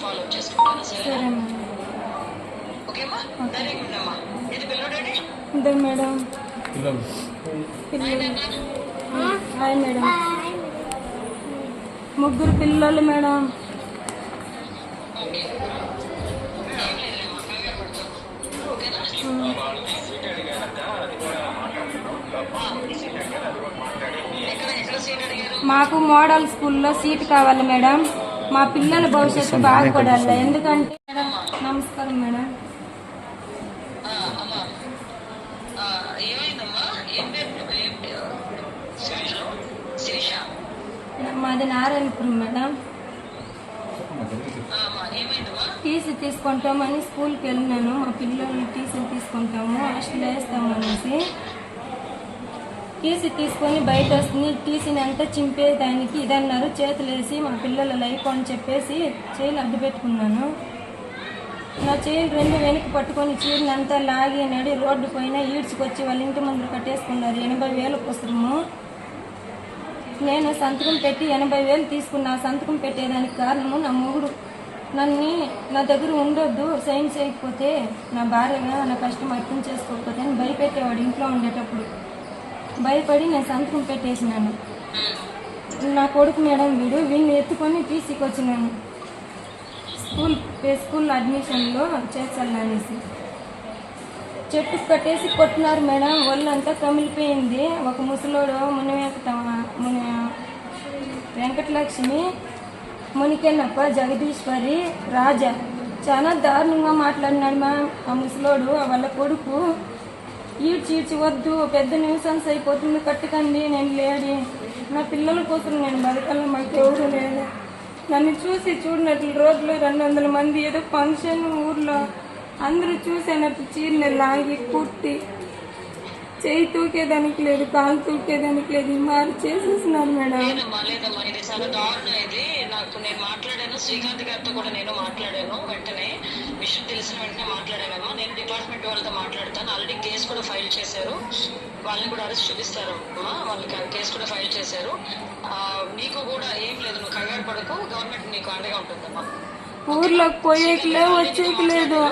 Follow up చేసుకుంటాను. సరే సరే మేడం. ఓకేమ్మా, ధైర్యంగా ఉండమ్మా. ఇది పిల్లడండి ఇద్దరు మేడం. పిల్లలు హాయ్ మేడం. ముగ్గురు పిల్లలు మేడం. మాకు మోడల్ స్కూల్లో సీట్ కావాలి మేడం. మా పిల్లల భవిష్యత్తు బాగుపడాలి. ఎందుకంటే మేడం నమస్కారం మేడం. మాది నారాయణపురం మేడం. టీసీ తీసుకుంటామని స్కూల్కి వెళ్ళినాను. మా పిల్లలు టీసీ తీసుకుంటాము, హాస్టల్ వేస్తాము అనేసి టీసీ తీసుకొని బయట వస్తుంది. టీసీని అంతా చింపేదానికి ఇదన్నారు. చేతులు వేసి మా పిల్లల లైఫ్ అని చెప్పేసి చేయిలు అడ్డు పెట్టుకున్నాను. నా చేయిలు రెండు వెనక్కి పట్టుకొని చీరని అంతా లాగి నడి రోడ్డు పైన ఈడ్చుకొచ్చి వాళ్ళ ఇంటి ముందు కట్టేసుకున్నారు. 80,000 పుస్తకము. నేను సంతకం పెట్టి 80,000 తీసుకున్నా. సంతకం పెట్టేదానికి కారణము నా మొగుడు నన్ను నా దగ్గర ఉండొద్దు, సైన్ చేయకపోతే నా భార్యగా నా కష్టం అర్థం చేసుకోకపోతే అని భయపెట్టేవాడు. ఇంట్లో ఉండేటప్పుడు భయపడి నేను సంతకం పెట్టేసినాను. నా కొడుకు మేడం వీడిని ఎత్తుకొని టీసీకి వచ్చినాను. స్కూల్ అడ్మిషన్లో చేర్చాలనేసి చెట్టు కట్టేసి కొట్టినారు మేడం. ఒళ్ళంతా కమిలిపోయింది. ఒక ముసలోడు ముని వెంకటలక్ష్మి, మునికెన్నప్ప, జగదీశ్వరి, రాజా చాలా దారుణంగా మాట్లాడినాడు మ్యామ్. ఆ ముసలోడు వాళ్ళ కొడుకు ఈడ్చి వద్దు, పెద్ద న్యూసెన్స్ అయిపోతుంది, కట్టకండి, నేను లేడి, నా పిల్లల కోసం నేను బతకాల, మాకు ఎవరు లేదు. నన్ను చూసి చూడనట్లు రోడ్లో 200 మంది ఏదో ఫంక్షన్ ఊర్లో అందరూ చూసేనట్టు చీరని లాగి కుట్టి చేయి తూకేదానికి లేదు, కాలు తూకేదానికి లేదు, మారి చేసేస్తున్నారు మేడం. లేదమ్మా, ఇది చాలా దారుణం. ఇది నేను మాట్లాడాను, శ్రీకాంత్ గారితో కూడా నేను మాట్లాడాను. వెంటనే విషయం తెలిసిన వెంటనే మాట్లాడానమ్మా. నేను డిపార్ట్మెంట్ వాళ్ళతో మాట్లాడతాను. ఆల్రెడీ కేసు కూడా ఫైల్ చేశారు. వాళ్ళని కూడా అరెస్ట్ చూపిస్తారు అమ్మా. వాళ్ళకి కేసు కూడా ఫైల్ చేశారు. నీకు కూడా ఏం లేదు, నువ్వు కంగారు పడకు, గవర్నమెంట్ నీకు అండగా ఉంటుందమ్మా. ఊర్లోకి పోయేకలే వచ్చేకి లేదు.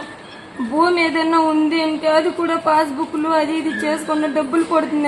భూమి ఏదైనా ఉంది అంటే అది కూడా పాస్బుక్లు అది ఇది చేసుకున్న డబ్బులు పడుతుంది.